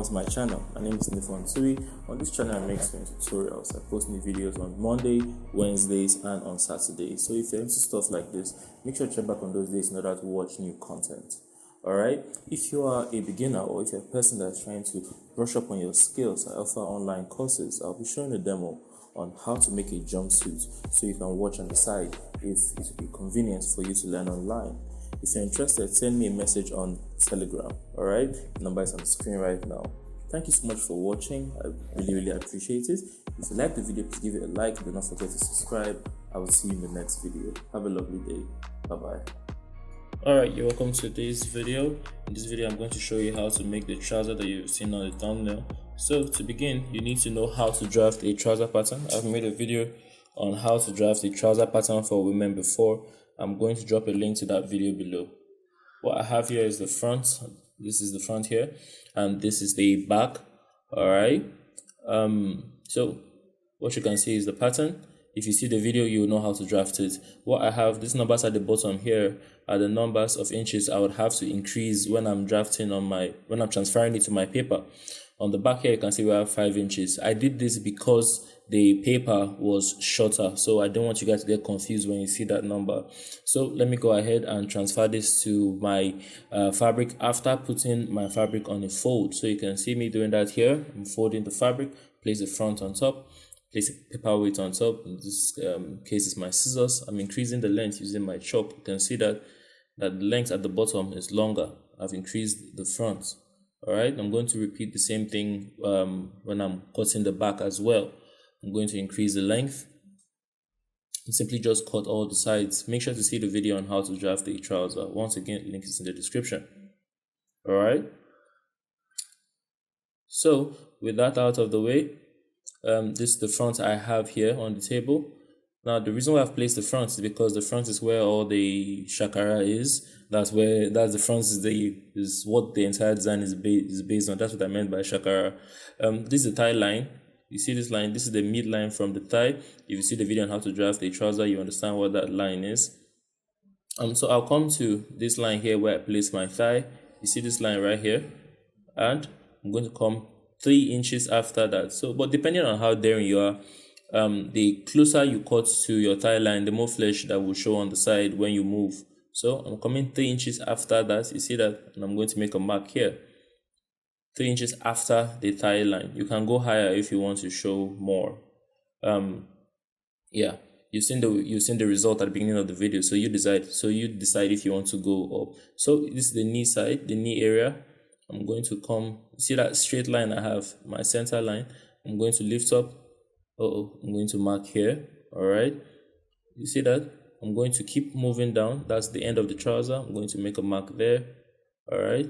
welcome to my channel. My name is Ndifon Ntui. On this channel I make some tutorials. I post new videos on Monday, Wednesdays and on Saturdays. So if you're into stuff like this, make sure to check back on those days in order to watch new content. Alright, if you are a beginner or if you're a person that's trying to brush up on your skills, I offer online courses. I'll be showing a demo on how to make a jumpsuit so you can watch on the side if it will be convenient for you to learn online. If you're interested, send me a message on Telegram. Alright, the number is on the screen right now. Thank you so much for watching. I really appreciate it. If you like the video, please give it a like. Do not forget to subscribe. I will see you in the next video. Have a lovely day. Bye bye. Alright, you're welcome to this video. In this video I'm going to show you how to make the trouser that you've seen on the thumbnail. So to begin, you need to know how to draft a trouser pattern. I've made a video on how to draft a trouser pattern for women before. I'm going to drop a link to that video below. What I have here is the front. This is the front here, and this is the back. Alright. So what you can see is the pattern. If you see the video, you will know how to draft it. What I have, these numbers at the bottom here are the numbers of inches I would have to increase when I'm drafting on when I'm transferring it to my paper. On the back here, you can see we have 5 inches. I did this because the paper was shorter, so I don't want you guys to get confused when you see that number. So let me go ahead and transfer this to my fabric after putting my fabric on a fold. So you can see me doing that here. I'm folding the fabric, place the front on top, place a paper weight on top. In this case is my scissors. I'm increasing the length using my chalk. You can see that the length at the bottom is longer. I've increased the front. Alright, I'm going to repeat the same thing when I'm cutting the back as well. I'm going to increase the length and simply just cut all the sides. Make sure to see the video on how to draft the trouser. Once again, link is in the description. Alright, so with that out of the way, this is the front I have here on the table. Now the reason why I've placed the front is because the front is where all the shakara is. That's the front is what the entire design is based on. That's what I meant by shakara. This is the thigh line. You see this line? This is the midline from the thigh. If you see the video on how to draft a trouser, you understand what that line is. So I'll come to this line here where I place my thigh. You see this line right here, and I'm going to come 3 inches after that. So, but depending on how daring you are, the closer you cut to your thigh line, the more flesh that will show on the side when you move. So I'm coming 3 inches after that. You see that? And I'm going to make a mark here. 3 inches after the thigh line. You can go higher if you want to show more. Yeah, you've seen the result at the beginning of the video. So you decide if you want to go up. So this is the knee side, the knee area. I'm going to come. See that straight line I have, my center line. I'm going to lift up. I'm going to mark here. All right. You see that? I'm going to keep moving down. That's the end of the trouser. I'm going to make a mark there. All right.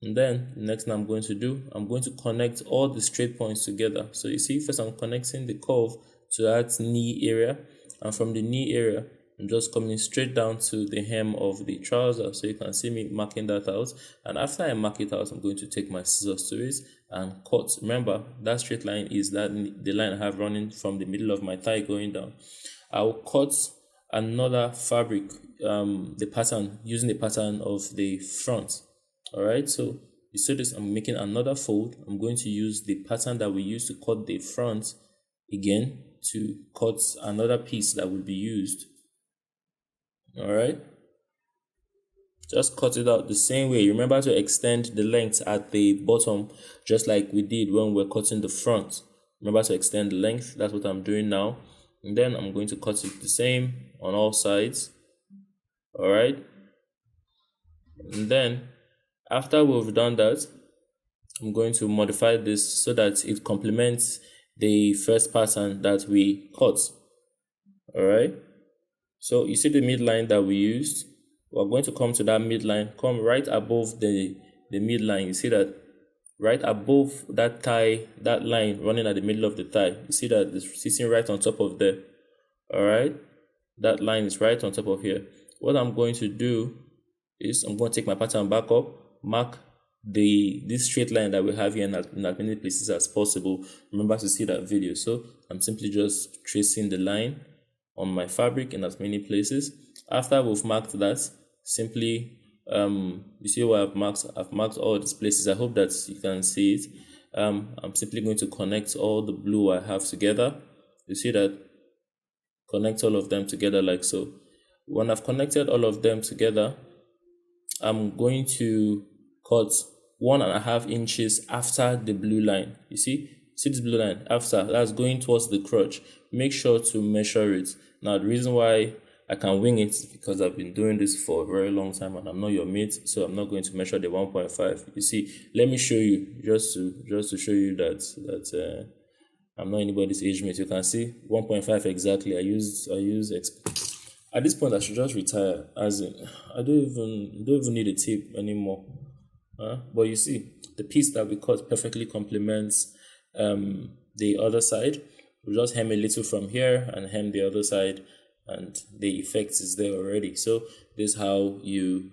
And then the next thing I'm going to do, I'm going to connect all the straight points together. So you see, first I'm connecting the curve to that knee area. And from the knee area, I'm just coming straight down to the hem of the trouser. So you can see me marking that out. And after I mark it out, I'm going to take my scissors to it and cut. Remember, that straight line is the line I have running from the middle of my thigh going down. I'll cut another fabric, the pattern, using the pattern of the front. Alright, so you see this, I'm making another fold. I'm going to use the pattern that we used to cut the front again to cut another piece that will be used. Alright, just cut it out the same way. Remember to extend the length at the bottom just like we did when we're cutting the front. Remember to extend the length. That's what I'm doing now. And then I'm going to cut it the same on all sides. Alright, and then after we've done that, I'm going to modify this so that it complements the first pattern that we cut. Alright, so you see the midline that we used. We're going to come to that midline, come right above the midline. You see that right above that thigh, that line running at the middle of the thigh. You see that it's sitting right on top of there. Alright, that line is right on top of here. What I'm going to do is I'm going to take my pattern back up, mark this straight line that we have here in as many places as possible. Remember to see that video. So I'm simply just tracing the line on my fabric in as many places. After we've marked that, simply You see what I've marked all these places. I hope that you can see it. I'm simply going to connect all the blue I have together. You see that? Connect all of them together like so. When I've connected all of them together, I'm going to cut 1.5 inches after the blue line. You see this blue line after that's going towards the crotch. Make sure to measure it. Now the reason why I can wing it is because I've been doing this for a very long time and I'm not your mate, so I'm not going to measure the 1.5. You see, let me show you just to show you that I'm not anybody's age mate. You can see 1.5 exactly. I use at this point I should just retire, as in I don't even need a tape anymore. But you see, the piece that we cut perfectly complements the other side. We just hem a little from here and hem the other side, and the effect is there already. So this is how you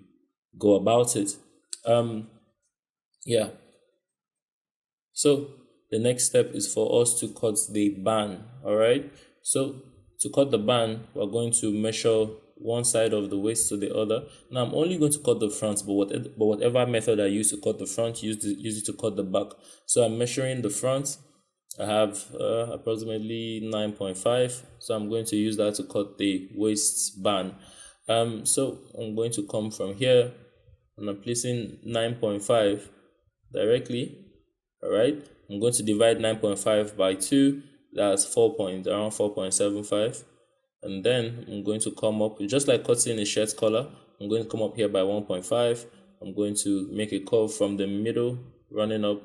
go about it. Yeah. So the next step is for us to cut the band. All right. So to cut the band, we're going to measure one side of the waist to the other. Now I'm only going to cut the front, but whatever method I use to cut the front, use it to cut the back. So I'm measuring the front. I have approximately 9.5, so I'm going to use that to cut the waist band. So I'm going to come from here and I'm placing 9.5 directly. All right, I'm going to divide 9.5 by 2. That's around 4.75. And then I'm going to come up, just like cutting a shirt collar, I'm going to come up here by 1.5. I'm going to make a curve from the middle running up.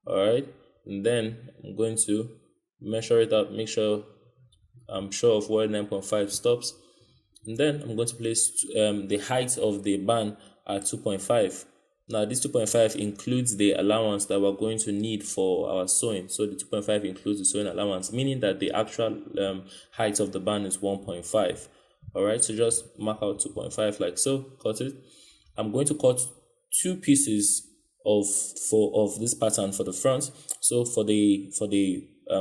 All right, and then I'm going to measure it out, make sure I'm sure of where 9.5 stops. And then I'm going to place the height of the band at 2.5. Now this 2.5 includes the allowance that we're going to need for our sewing. So the 2.5 includes the sewing allowance, meaning that the actual height of the band is 1.5. All right, so just mark out 2.5 like so, cut it. I'm going to cut 2 pieces of this pattern for the front. So for the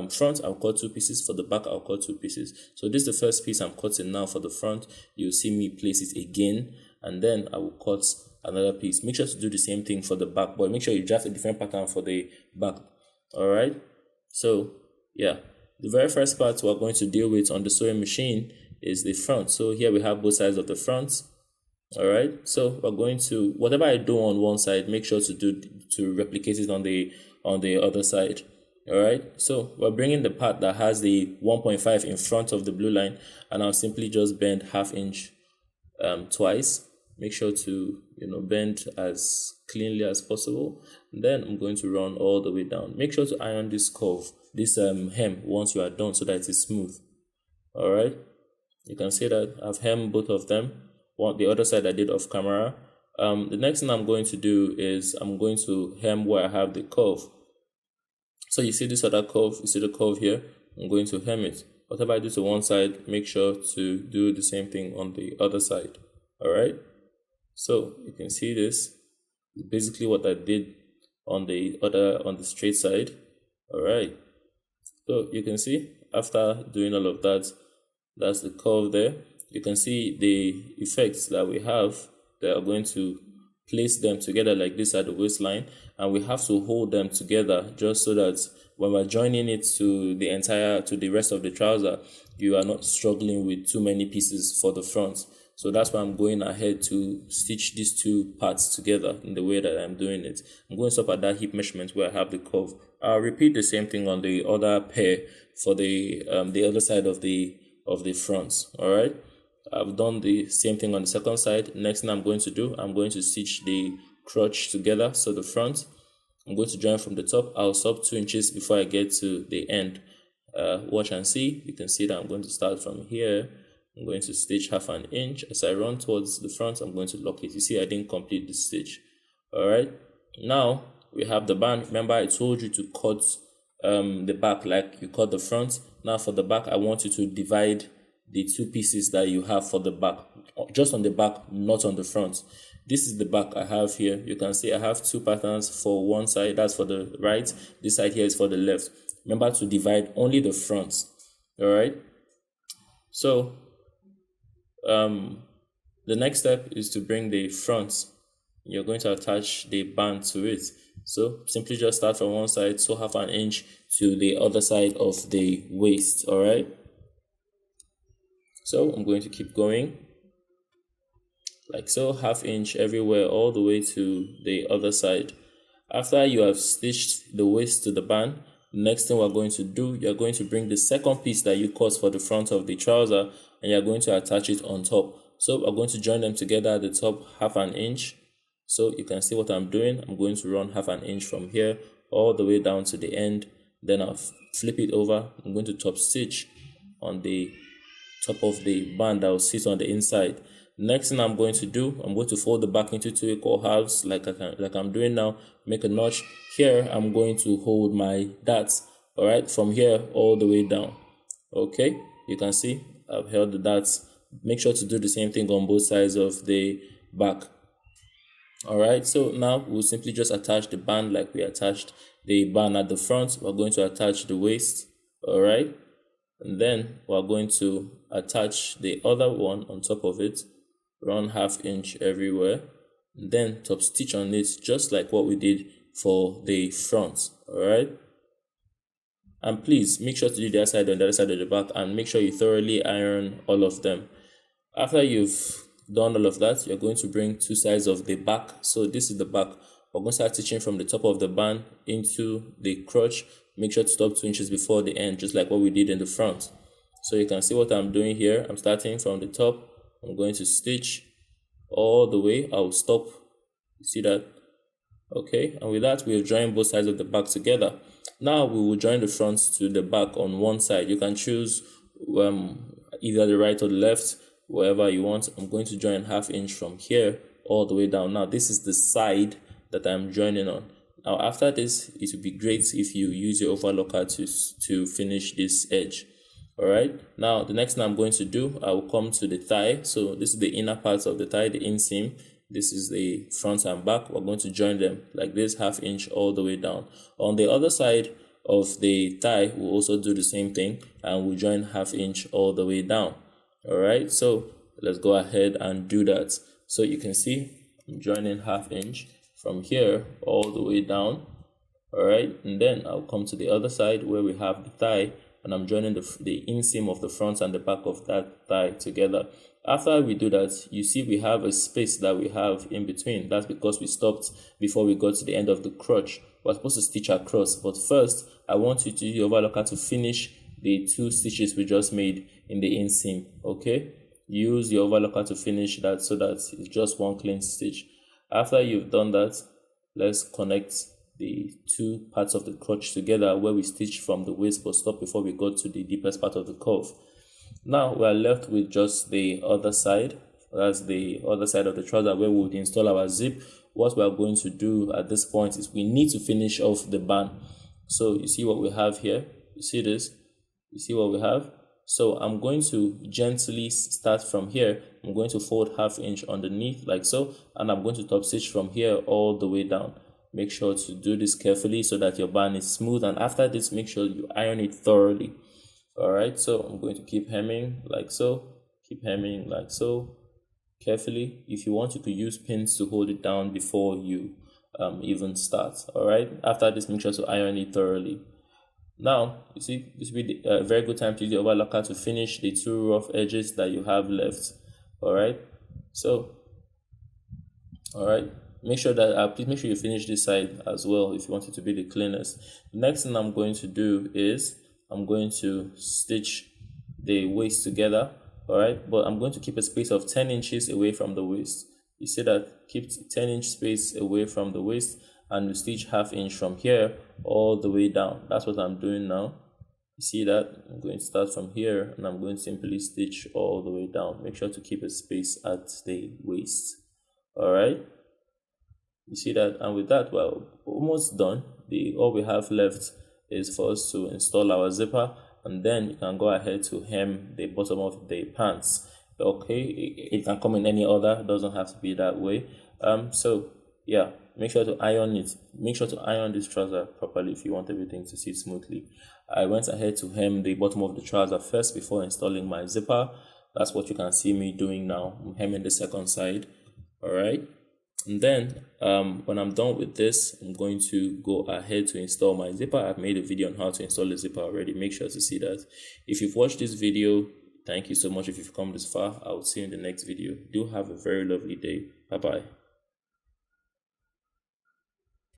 front, I'll cut 2 pieces. For the back, I'll cut 2 pieces. So this is the first piece I'm cutting now for the front. You'll see me place it again, and then I will cut another piece. Make sure to do the same thing for the back, but make sure you draft a different pattern for the back. All right. So yeah, the very first part we're going to deal with on the sewing machine is the front. So here we have both sides of the front. All right, so we're going to, whatever I do on one side, make sure to replicate it on the other side. All right, so we're bringing the part that has the 1.5 in front of the blue line, and I'll simply just bend 1/2 inch twice. Make sure to bend as cleanly as possible. And then I'm going to run all the way down. Make sure to iron this curve, this hem, once you are done, so that it is smooth. All right, you can see that I've hemmed both of them. The other side I did off camera. The next thing I'm going to do is I'm going to hem where I have the curve. So you see this other curve, you see the curve here, I'm going to hem it. Whatever I do to one side, make sure to do the same thing on the other side. All right, so you can see this, basically what I did on the straight side. All right, so you can see after doing all of that, that's the curve there. You can see the effects that we have that are going to place them together like this at the waistline, and we have to hold them together just so that when we're joining it to the rest of the trouser, you are not struggling with too many pieces for the front. So that's why I'm going ahead to stitch these 2 parts together in the way that I'm doing it. I'm going to stop at that hip measurement where I have the curve. I'll repeat the same thing on the other pair for the other side of the front. All right, I've done the same thing on the second side. Next thing I'm going to do, I'm going to stitch the crotch together. So the front, I'm going to join from the top. I'll stop 2 inches before I get to the end. Watch and see. You can see that I'm going to start from here. I'm going to stitch 1/2 inch. As I run towards the front, I'm going to lock it. You see, I didn't complete the stitch. All right, now we have the band. Remember, I told you to cut the back like you cut the front. Now for the back, I want you to divide the 2 pieces that you have for the back, just on the back, not on the front. This is the back I have here. You can see I have 2 patterns for one side, that's for the right. This side here is for the left. Remember to divide only the front. All right, so the next step is to bring the front You're going to attach the band to it. So simply just start from one side, sew half an inch to the other side of the waist. All right. So I'm going to keep going like so, half inch everywhere all the way to the other side. After you have stitched the waist to the band, next thing we're going to do, you're going to bring the second piece that you cut for the front of the trouser and you're going to attach it on top. So I'm going to join them together at the top half an inch. So you can see what I'm doing. I'm going to run half an inch from here all the way down to the end. Then I'll flip it over. I'm going to top stitch on the top of the band that will sit on the inside. Next thing I'm going to do, I'm going to fold the back into 2 equal halves like I'm doing now. Make a notch here. I'm going to hold my darts, all right, from here all the way down. Okay, you can see I've held the darts. Make sure to do the same thing on both sides of the back. All right, so now we'll simply just attach the band like we attached the band at the front. We're going to attach the waist, all right, and then we're going to attach the other one on top of it. Run half inch everywhere, and then top stitch on it just like what we did for the front. All right, and please make sure to do the other side on the other side of the back, and make sure you thoroughly iron all of them. After you've done all of that, you're going to bring 2 sides of the back. So this is the back. We're going to start stitching from the top of the band into the crotch. Make sure to stop 2 inches before the end, just like what we did in the front. So you can see what I'm doing here. I'm starting from the top. I'm going to stitch all the way. I'll stop. You see that? Okay, and with that, we'll join both sides of the back together. Now we will join the front to the back on one side. You can choose either the right or the left, wherever you want. I'm going to join half inch from here all the way down. Now this is the side that I'm joining on. Now after this, it would be great if you use your overlocker to finish this edge. All right, now the next thing I'm going to do, I will come to the thigh. So this is the inner part of the thigh, the inseam. This is the front and back. We're going to join them like this, half inch all the way down. On the other side of the thigh, we'll also do the same thing, and we'll join half inch all the way down. All right, so let's go ahead and do that. So you can see I'm joining half inch from here all the way down. All right, and then I'll come to the other side where we have the thigh, and I'm joining the inseam of the front and the back of that thigh together. After we do that, you see we have a space that we have in between. That's because we stopped before we got to the end of the crotch. We're supposed to stitch across, but first I want you to use your overlocker to finish the 2 stitches we just made in the inseam. Okay, use your overlocker to finish that so that it's just one clean stitch. After you've done that, let's connect the 2 parts of the crotch together where we stitch from the waist but stop before we got to the deepest part of the curve. Now we are left with just the other side. That's the other side of the trouser where we would install our zip. What we are going to do at this point is we need to finish off the band. So you see what we have here. You see this? You see what we have? So I'm going to gently start from here. I'm going to fold half inch underneath like so, and I'm going to top stitch from here all the way down. Make sure to do this carefully so that your band is smooth, and after this, make sure you iron it thoroughly. All right, so I'm going to keep hemming like so, keep hemming like so, carefully. If you want, you could use pins to hold it down before you even start. All right, after this, make sure to iron it thoroughly. Now, you see, this will be a very good time to use the overlocker to finish the 2 rough edges that you have left. All right, so, all right, make sure that please make sure you finish this side as well if you want it to be the cleanest. The next thing I'm going to do is I'm going to stitch the waist together. All right, but I'm going to keep a space of 10 inches away from the waist. You see that? Keep 10-inch space away from the waist, and we stitch half inch from here all the way down. That's what I'm doing now. You see that? I'm going to start from here, and I'm going to simply stitch all the way down. Make sure to keep a space at the waist. All right, you see that? And with that, we're almost done. All we have left is for us to install our zipper, and then you can go ahead to hem the bottom of the pants. Okay, it can come in any order, it doesn't have to be that way. So yeah, make sure to iron it. Make sure to iron this trouser properly if you want everything to sit smoothly. I went ahead to hem the bottom of the trouser first before installing my zipper. That's what you can see me doing now. I'm hemming the second side. All right, And then when I'm done with this, I'm going to go ahead to install my zipper. I've made a video on how to install a zipper already. Make sure to see that. If you've watched this video, thank you so much. If you've come this far, I will see you in the next video. Do have a very lovely day. Bye bye.